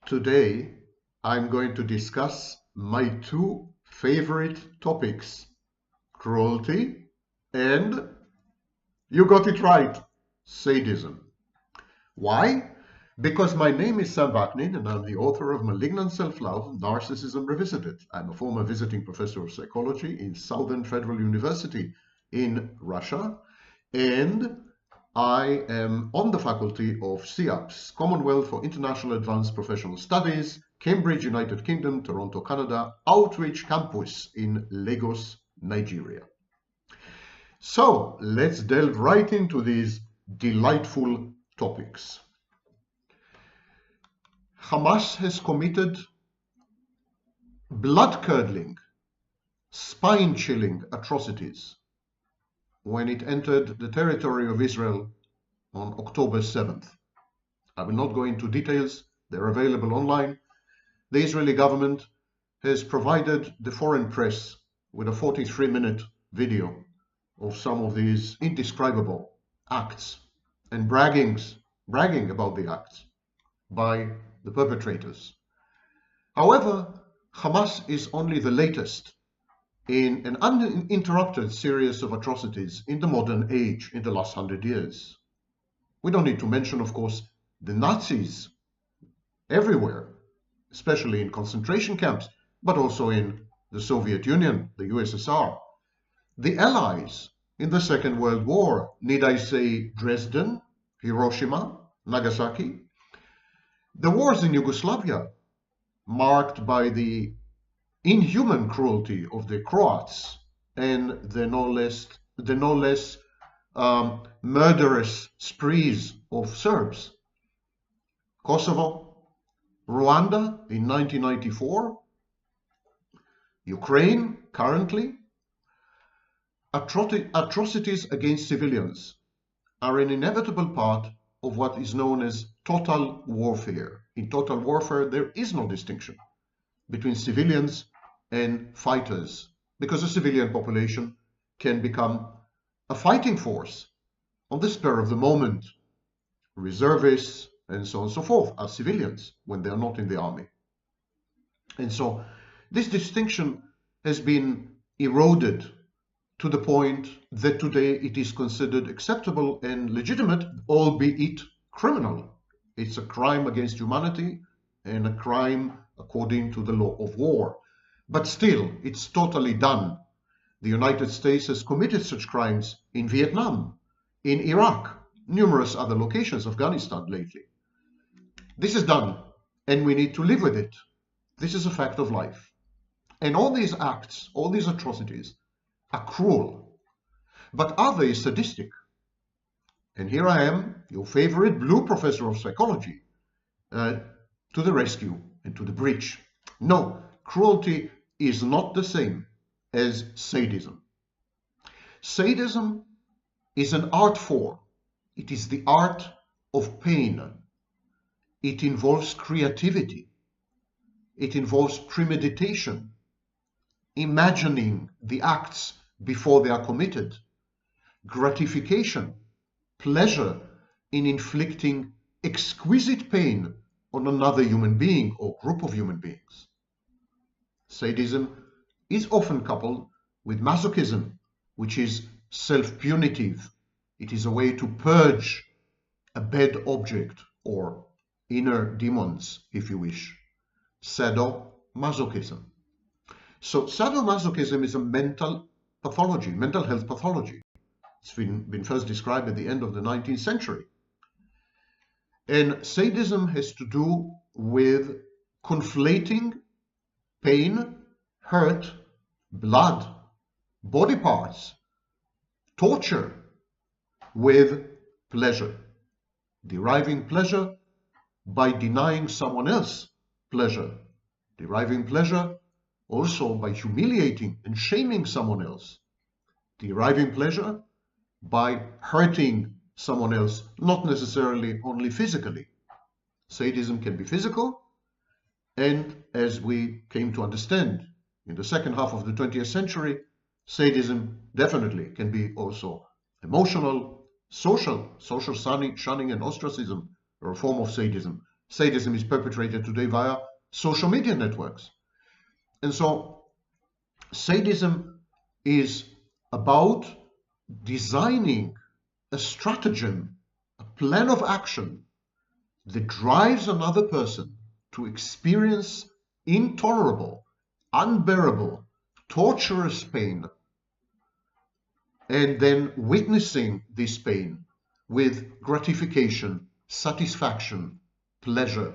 Today, I'm going to discuss my two favorite topics, cruelty and, you got it right, sadism. Why? Because my name is Sam Vaknin and I'm the author of Malignant Self-Love, Narcissism Revisited. I'm a former visiting professor of psychology in Southern Federal University in Russia, and I am on the faculty of CIAPS, Commonwealth for International Advanced Professional Studies, Cambridge, United Kingdom, Toronto, Canada, Outreach Campus in Lagos, Nigeria. So let's delve right into these delightful topics. Hamas has committed blood-curdling, spine-chilling atrocities when it entered the territory of Israel on October 7th. I will not go into details, they're available online. The Israeli government has provided the foreign press with a 43-minute video of some of these indescribable acts and bragging about the acts by the perpetrators. However, Hamas is only the latest in an uninterrupted series of atrocities in the modern age in the last 100 years. We don't need to mention, of course, the Nazis everywhere, especially in concentration camps, but also in the Soviet Union, the USSR. The Allies in the Second World War, need I say Dresden, Hiroshima, Nagasaki? The wars in Yugoslavia, marked by the inhuman cruelty of the Croats and the no less murderous sprees of Serbs. Kosovo, Rwanda in 1994, Ukraine currently. Atrocities against civilians are an inevitable part of what is known as total warfare. In total warfare, there is no distinction between civilians and fighters, because a civilian population can become a fighting force on the spur of the moment. Reservists and so on and so forth are civilians when they are not in the army. And so this distinction has been eroded to the point that today it is considered acceptable and legitimate, albeit criminal. It's a crime against humanity and a crime according to the law of war. But still, it's totally done. The United States has committed such crimes in Vietnam, in Iraq, numerous other locations, Afghanistan lately. This is done, and we need to live with it. This is a fact of life. And all these acts, all these atrocities, are cruel. But are they sadistic? And here I am, your favorite blue professor of psychology, to the rescue and to the breach. No, cruelty is not the same as sadism. Sadism is an art form. It is the art of pain. It involves creativity. It involves premeditation, imagining the acts before they are committed, gratification, pleasure in inflicting exquisite pain on another human being or group of human beings. Sadism is often coupled with masochism, which is self-punitive. It is a way to purge a bad object or inner demons, if you wish. Sadomasochism. So sadomasochism is a mental pathology, mental health pathology. It's been first described at the end of the 19th century. And sadism has to do with conflating pain, hurt, blood, body parts, torture with pleasure. Deriving pleasure by denying someone else pleasure. Deriving pleasure also by humiliating and shaming someone else. Deriving pleasure by hurting someone else, not necessarily only physically. Sadism can be physical, and as we came to understand in the second half of the 20th century, sadism definitely can be also emotional, social shunning and ostracism are a form of sadism, Sadism is perpetrated today via social media networks. And so sadism is about designing a stratagem, a plan of action that drives another person to experience intolerable, unbearable, torturous pain, and then witnessing this pain with gratification, satisfaction, pleasure.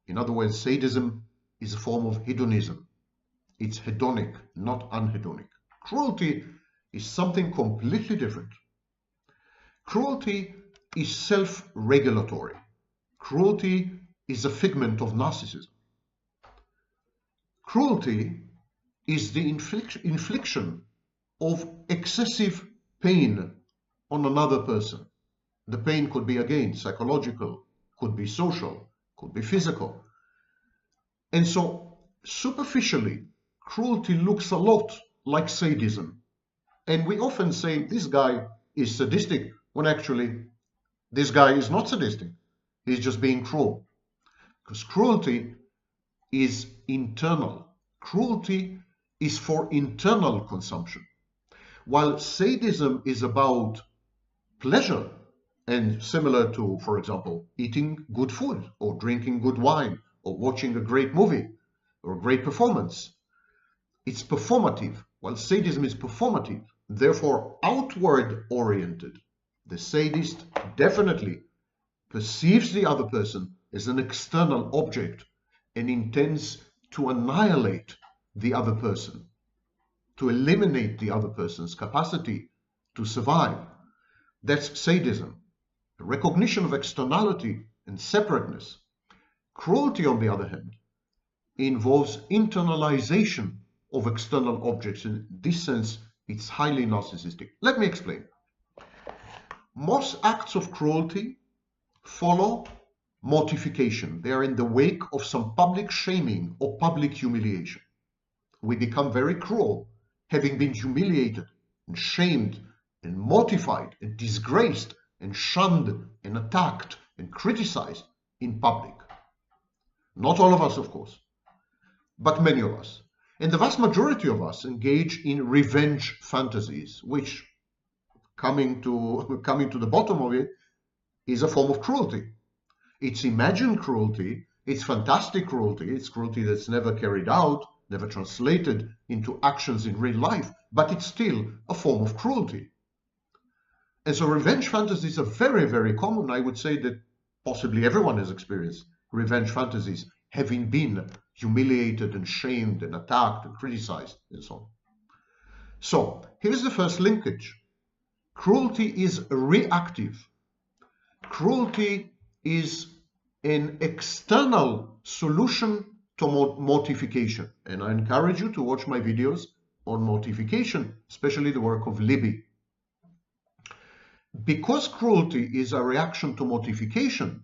In other words, sadism is a form of hedonism. It's hedonic, not unhedonic. Cruelty is something completely different. Cruelty is self-regulatory. Cruelty is a figment of narcissism. Cruelty is the infliction of excessive pain on another person. The pain could be, again, psychological, could be social, could be physical. And so, superficially, cruelty looks a lot like sadism. And we often say this guy is sadistic, when actually this guy is not sadistic. He's just being cruel. Because cruelty is internal. Cruelty is for internal consumption. While sadism is about pleasure, and similar to, for example, eating good food or drinking good wine or watching a great movie or a great performance, it's performative. While sadism is performative, therefore outward oriented, the sadist definitely perceives the other person as an external object and intends to annihilate the other person, to eliminate the other person's capacity to survive. That's sadism, the recognition of externality and separateness. Cruelty, on the other hand, involves internalization of external objects. In this sense, it's highly narcissistic. Let me explain. Most acts of cruelty follow mortification. They are in the wake of some public shaming or public humiliation. We become very cruel, having been humiliated and shamed and mortified and disgraced and shunned and attacked and criticized in public. Not all of us, of course, but many of us. And the vast majority of us engage in revenge fantasies, which, coming to the bottom of it, is a form of cruelty. It's imagined cruelty, it's fantastic cruelty, it's cruelty that's never carried out, never translated into actions in real life, but it's still a form of cruelty. And so revenge fantasies are very, very common. I would say that possibly everyone has experienced revenge fantasies, having been humiliated and shamed and attacked and criticized and so on. So here's the first linkage. Cruelty is reactive. Cruelty is an external solution to mortification. And I encourage you to watch my videos on mortification, especially the work of Libby. Because cruelty is a reaction to mortification,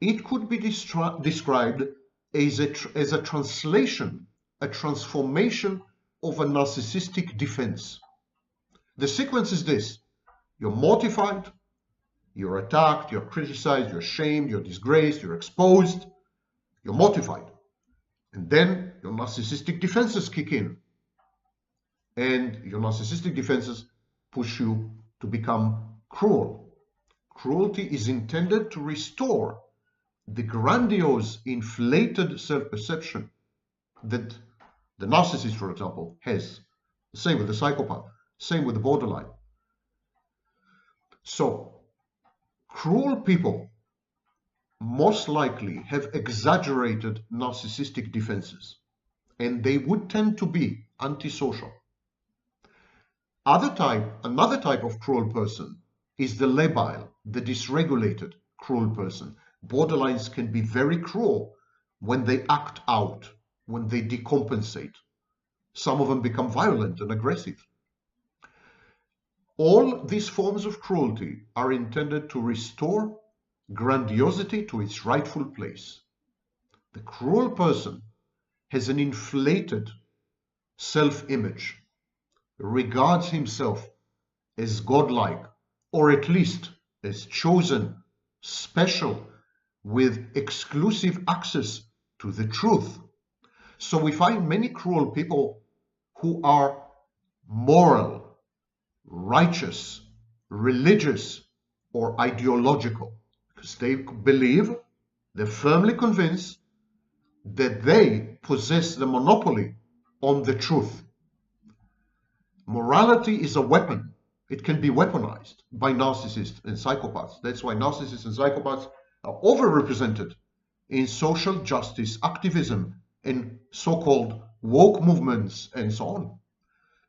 it could be described as a translation, a transformation of a narcissistic defense. The sequence is this: you're mortified, you're attacked, you're criticized, you're shamed, you're disgraced, you're exposed, you're mortified. And then your narcissistic defenses kick in. And your narcissistic defenses push you to become cruel. Cruelty is intended to restore the grandiose, inflated self-perception that the narcissist, for example, has. Same with the psychopath, same with the borderline. So, cruel people most likely have exaggerated narcissistic defenses, and they would tend to be antisocial. Another type of cruel person is the labile, the dysregulated cruel person. Borderlines can be very cruel when they act out, when they decompensate. Some of them become violent and aggressive. All these forms of cruelty are intended to restore grandiosity to its rightful place. The cruel person has an inflated self-image, regards himself as godlike, or at least as chosen, special, with exclusive access to the truth. So we find many cruel people who are moral, righteous, religious, or ideological, because they believe, they're firmly convinced that they possess the monopoly on the truth. Morality is a weapon. It can be weaponized by narcissists and psychopaths. That's why narcissists and psychopaths are overrepresented in social justice activism and so-called woke movements and so on.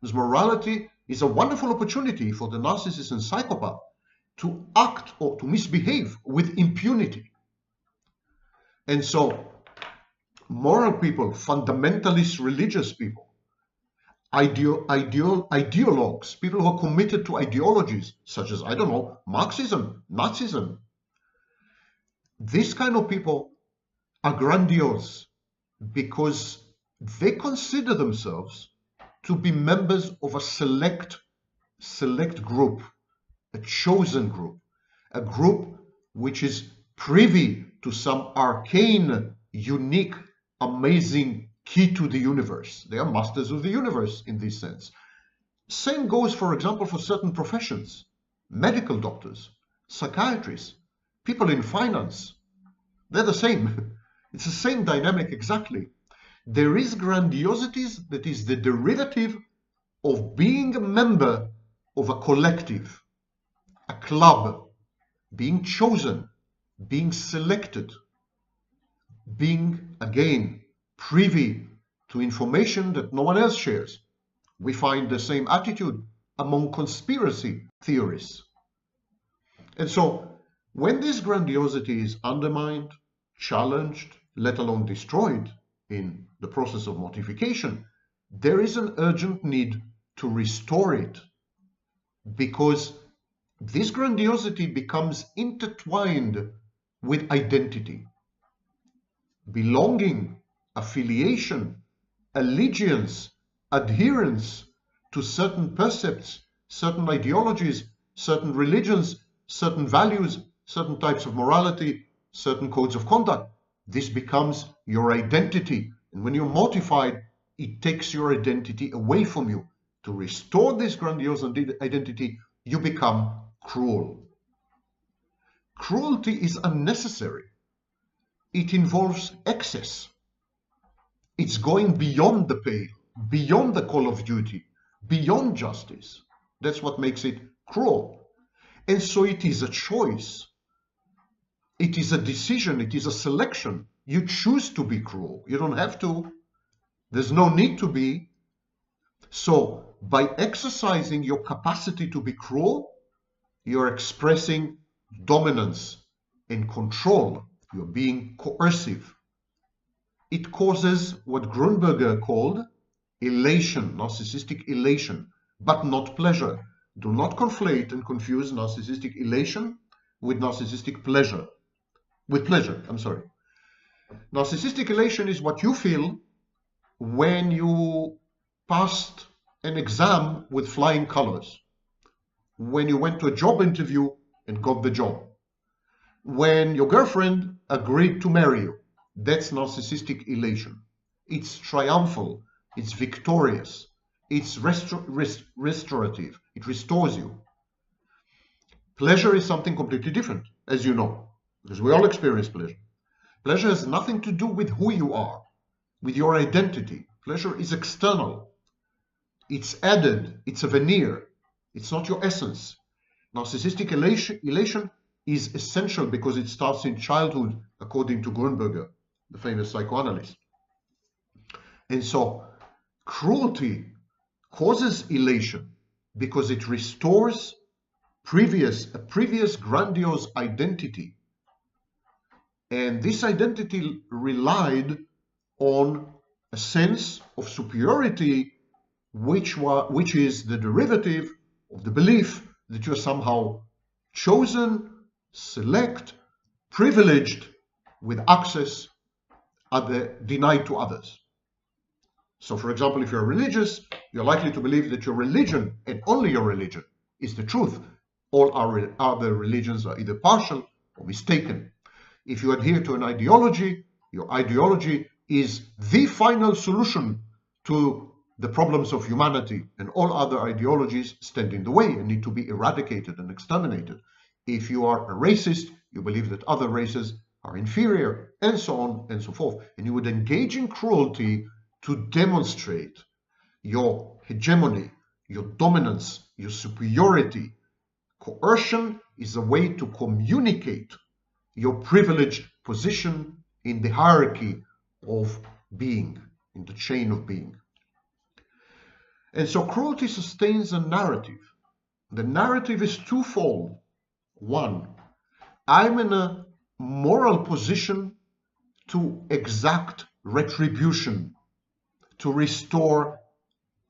Because morality is a wonderful opportunity for the narcissist and psychopath to act or to misbehave with impunity. And so moral people, fundamentalist religious people, ideologues, people who are committed to ideologies such as, I don't know, Marxism, Nazism, these kind of people are grandiose because they consider themselves to be members of a select group, a chosen group, a group which is privy to some arcane, unique, amazing key to the universe. They are masters of the universe in this sense. Same goes, for example, for certain professions, medical doctors, psychiatrists, people in finance. They're the same. It's the same dynamic exactly. There is grandiosities that is the derivative of being a member of a collective, a club, being chosen, being selected, being, again, privy to information that no one else shares. We find the same attitude among conspiracy theorists. And so, when this grandiosity is undermined, challenged, let alone destroyed in the process of mortification, there is an urgent need to restore it, because this grandiosity becomes intertwined with identity, belonging, affiliation, allegiance, adherence to certain percepts, certain ideologies, certain religions, certain values, certain types of morality, certain codes of conduct. This becomes your identity. And when you're mortified, it takes your identity away from you. To restore this grandiose identity, you become cruel. Cruelty is unnecessary. It involves excess. It's going beyond the pale, beyond the call of duty, beyond justice. That's what makes it cruel. And so it is a choice. It is a decision. It is a selection. You choose to be cruel. You don't have to. There's no need to be. So by exercising your capacity to be cruel, you're expressing dominance and control. You're being coercive. It causes what Grunberger called elation, narcissistic elation, but not pleasure. Do not conflate and confuse narcissistic elation with narcissistic pleasure. With pleasure, I'm sorry. Narcissistic elation is what you feel when you passed an exam with flying colors, when you went to a job interview and got the job, when your girlfriend agreed to marry you. That's narcissistic elation. It's triumphal, it's victorious, it's restorative, it restores you. Pleasure is something completely different, as you know, because we all experience pleasure. Pleasure has nothing to do with who you are, with your identity. Pleasure is external. It's added, it's a veneer, it's not your essence. Narcissistic elation is essential because it starts in childhood, according to Grunberger, the famous psychoanalyst. And so cruelty causes elation because it restores a previous grandiose identity. And this identity relied on a sense of superiority, which is the derivative of the belief that you're somehow chosen, select, privileged, with access denied to others. So, for example, if you're religious, you're likely to believe that your religion, and only your religion, is the truth. All other religions are either partial or mistaken. If you adhere to an ideology, your ideology is the final solution to the problems of humanity, and all other ideologies stand in the way and need to be eradicated and exterminated. If you are a racist, you believe that other races are inferior, and so on and so forth. And you would engage in cruelty to demonstrate your hegemony, your dominance, your superiority. Coercion is a way to communicate your privileged position in the hierarchy of being, in the chain of being. And so cruelty sustains a narrative. The narrative is twofold. One, I'm in a moral position to exact retribution, to restore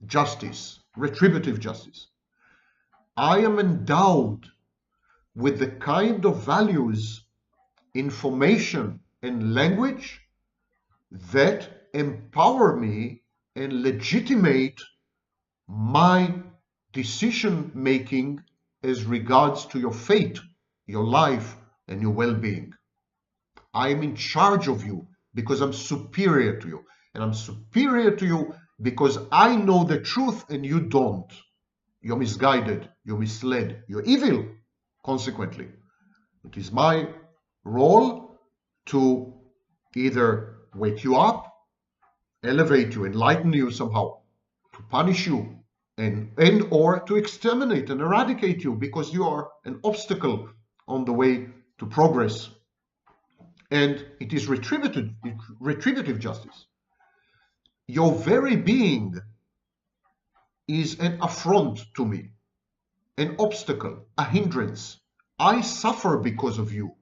justice, retributive justice. I am endowed with the kind of values, information, and language that empower me and legitimate my decision making as regards to your fate, your life, and your well-being. I am in charge of you because I'm superior to you. And I'm superior to you because I know the truth and you don't. You're misguided, you're misled, you're evil, consequently. It is my role to either wake you up, elevate you, enlighten you somehow, to punish you, and or to exterminate and eradicate you because you are an obstacle on the way to progress. And it is retributive justice. Your very being is an affront to me, an obstacle, a hindrance. I suffer because of you.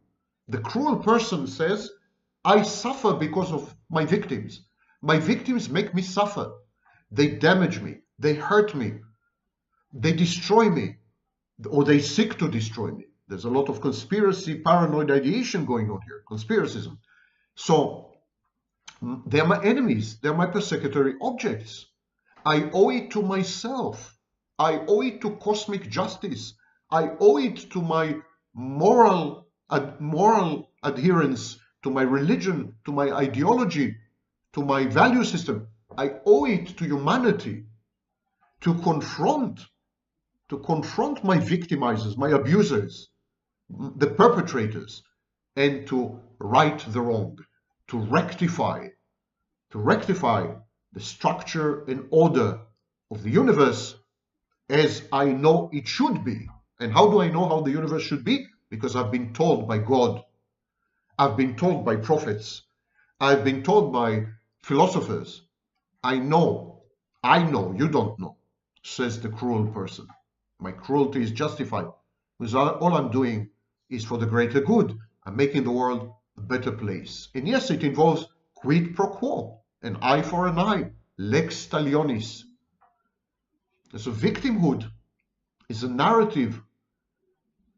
The cruel person says, I suffer because of my victims. My victims make me suffer. They damage me. They hurt me. They destroy me, or they seek to destroy me. There's a lot of conspiracy, paranoid ideation going on here, conspiracism. So they're my enemies. They're my persecutory objects. I owe it to myself. I owe it to cosmic justice. I owe it to my moral adherence, to my religion, to my ideology, to my value system. I owe it to humanity to confront my victimizers, my abusers, the perpetrators, and to right the wrong, to rectify the structure and order of the universe as I know it should be. And how do I know how the universe should be? Because I've been told by God. I've been told by prophets. I've been told by philosophers. I know, you don't know, says the cruel person. My cruelty is justified because all I'm doing is for the greater good. I'm making the world a better place. And yes, it involves quid pro quo, an eye for an eye, lex talionis. So victimhood is a narrative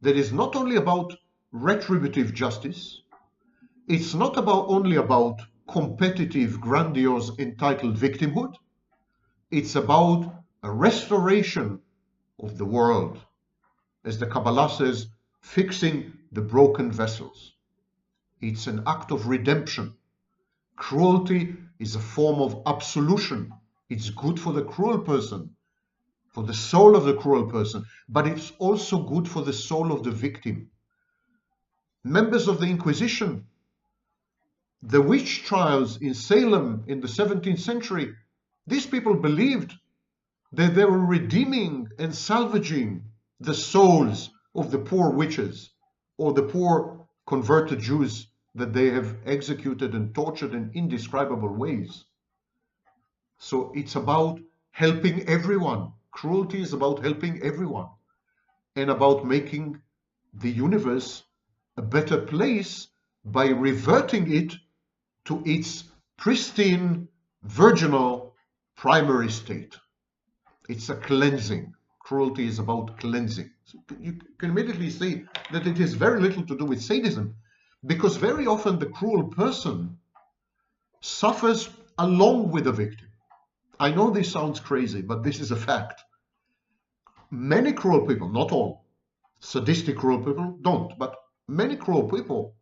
that is not only about retributive justice, it's not only about competitive, grandiose, entitled victimhood, it's about a restoration of the world, as the Kabbalah says, fixing the broken vessels. It's an act of redemption. Cruelty is a form of absolution. It's good for the cruel person, for the soul of the cruel person, but it's also good for the soul of the victim. Members of the Inquisition, the witch trials in Salem in the 17th century, these people believed that they were redeeming and salvaging the souls of the poor witches or the poor converted Jews that they have executed and tortured in indescribable ways. So it's about helping everyone. Cruelty is about helping everyone and about making the universe a better place by reverting it to its pristine, virginal, primary state. It's a cleansing. Cruelty is about cleansing. So you can immediately see that it has very little to do with sadism, because very often the cruel person suffers along with the victim. I know this sounds crazy, but this is a fact. Many cruel people, not all, sadistic cruel people don't, but many cruel people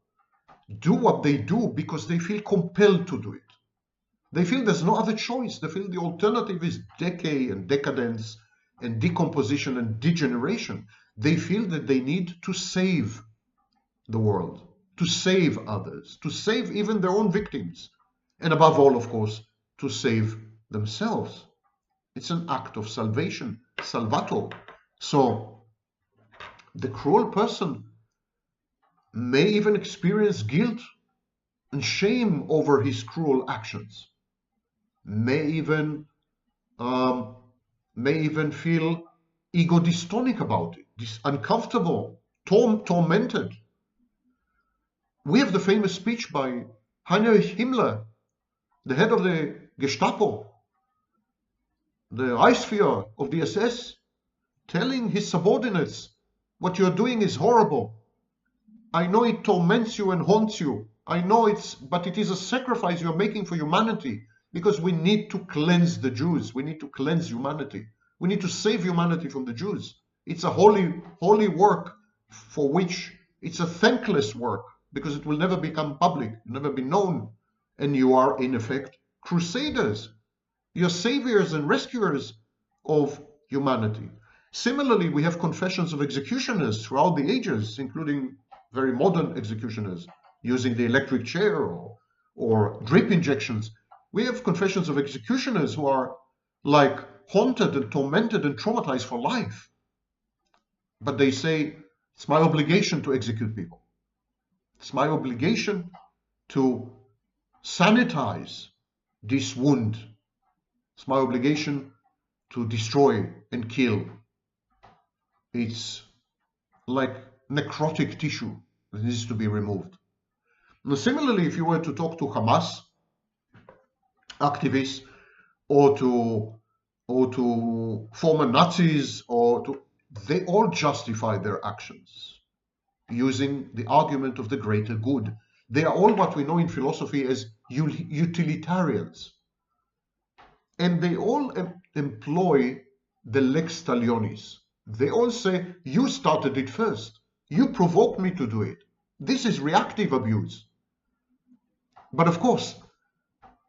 do what they do because they feel compelled to do it. They feel there's no other choice. They feel the alternative is decay and decadence and decomposition and degeneration. They feel that they need to save the world, to save others, to save even their own victims, and above all, of course, to save themselves. It's an act of salvation, salvator. So the cruel person may even experience guilt and shame over his cruel actions, may even feel ego dystonic about it, uncomfortable, tormented. We have the famous speech by Heinrich Himmler, the head of the Gestapo, the Reichsführer of the SS, telling his subordinates, what you're doing is horrible. I know it torments you and haunts you. I know but it is a sacrifice you're making for humanity, because we need to cleanse the Jews. We need to cleanse humanity. We need to save humanity from the Jews. It's a holy work for which it's a thankless work, because it will never become public, never be known. And you are, in effect, crusaders. You're saviors and rescuers of humanity. Similarly, we have confessions of executioners throughout the ages, including very modern executioners using the electric chair or drip injections. We have confessions of executioners who are like haunted and tormented and traumatized for life. But they say, it's my obligation to execute people. It's my obligation to sanitize this wound. It's my obligation to destroy and kill. It's like necrotic tissue that needs to be removed. Now, similarly, if you were to talk to Hamas activists or to former Nazis, they all justify their actions using the argument of the greater good. They are all what we know in philosophy as utilitarians. And they all employ the lex talionis. They all say, you started it first. You provoked me to do it. This is reactive abuse. But of course,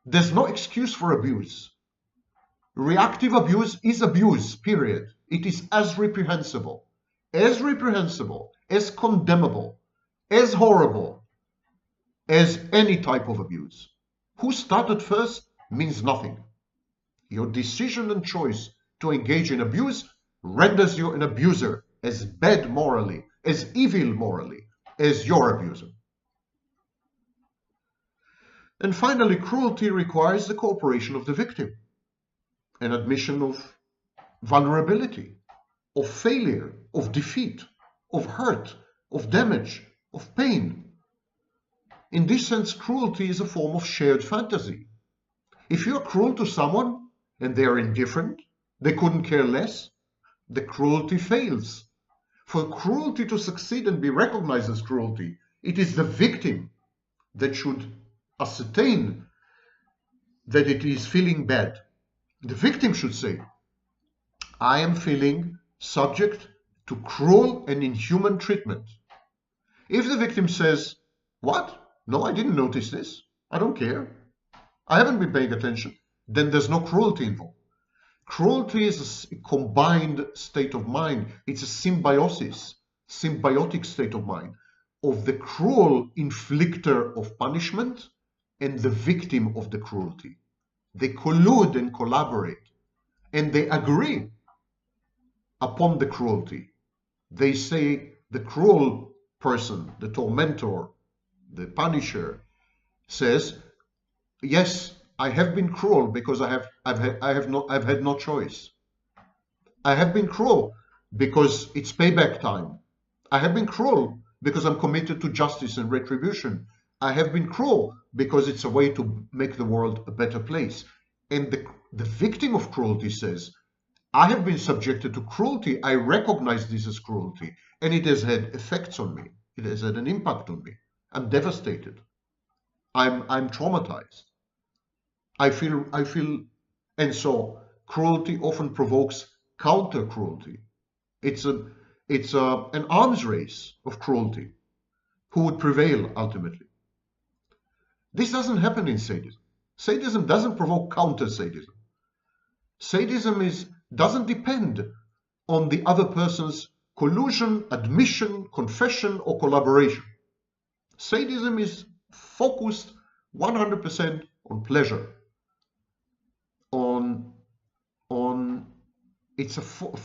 there's no excuse for abuse. Reactive abuse is abuse, period. It is as reprehensible, as condemnable, as horrible as any type of abuse. Who started first means nothing. Your decision and choice to engage in abuse renders you an abuser, as bad morally, as evil morally, as your abuser. And finally, cruelty requires the cooperation of the victim, an admission of vulnerability, of failure, of defeat, of hurt, of damage, of pain. In this sense, cruelty is a form of shared fantasy. If you're cruel to someone and they are indifferent, they couldn't care less, the cruelty fails. For cruelty to succeed and be recognized as cruelty, it is the victim that should ascertain that it is feeling bad. The victim should say, I am feeling subject to cruel and inhuman treatment. If the victim says, what? No, I didn't notice this. I don't care. I haven't been paying attention. Then there's no cruelty involved. Cruelty is a combined state of mind. It's a symbiotic state of mind of the cruel inflictor of punishment and the victim of the cruelty. They collude and collaborate, and they agree upon the cruelty. They say the cruel person, the tormentor, the punisher, says, yes, I have been cruel because I've had no choice. I have been cruel because it's payback time. I have been cruel because I'm committed to justice and retribution. I have been cruel because it's a way to make the world a better place. And the victim of cruelty says, I have been subjected to cruelty. I recognize this as cruelty, and it has had effects on me. It has had an impact on me. I'm devastated. I'm traumatized. I feel, and so cruelty often provokes counter cruelty. It's an arms race of cruelty. Who would prevail ultimately? This doesn't happen in sadism. Sadism doesn't provoke counter-sadism. Sadism doesn't depend on the other person's collusion, admission, confession, or collaboration. Sadism is focused 100% on pleasure,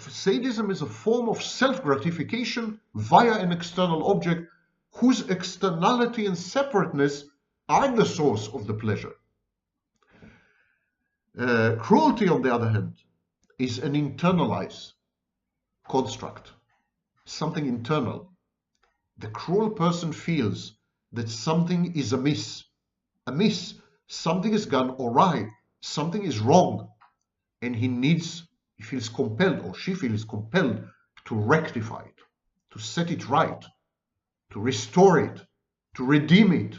sadism is a form of self-gratification via an external object whose externality and separateness are the source of the pleasure. Cruelty, on the other hand, is an internalized construct, something internal. The cruel person feels that something is amiss, something has gone awry, something is wrong, and he feels compelled, or she feels compelled, to rectify it, to set it right, to restore it, to redeem it.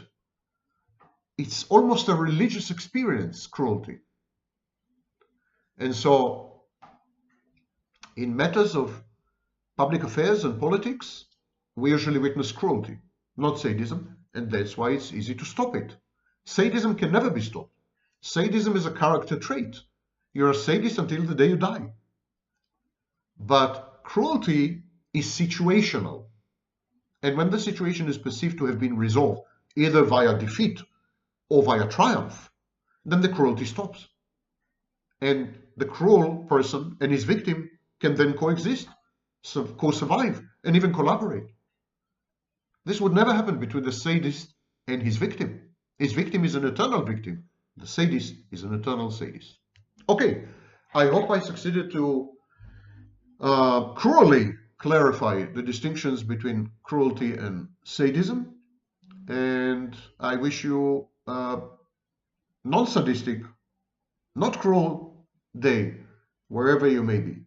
It's almost a religious experience, cruelty. And so, in matters of public affairs and politics, we usually witness cruelty, not sadism, and that's why it's easy to stop it. Sadism can never be stopped. Sadism is a character trait. You're a sadist until the day you die. But cruelty is situational. And when the situation is perceived to have been resolved, either via defeat or via triumph, then the cruelty stops. And the cruel person and his victim can then coexist, co-survive, and even collaborate. This would never happen between the sadist and his victim. His victim is an eternal victim. The sadist is an eternal sadist. Okay, I hope I succeeded to cruelly clarify the distinctions between cruelty and sadism. And I wish you a non-sadistic, not cruel day, wherever you may be.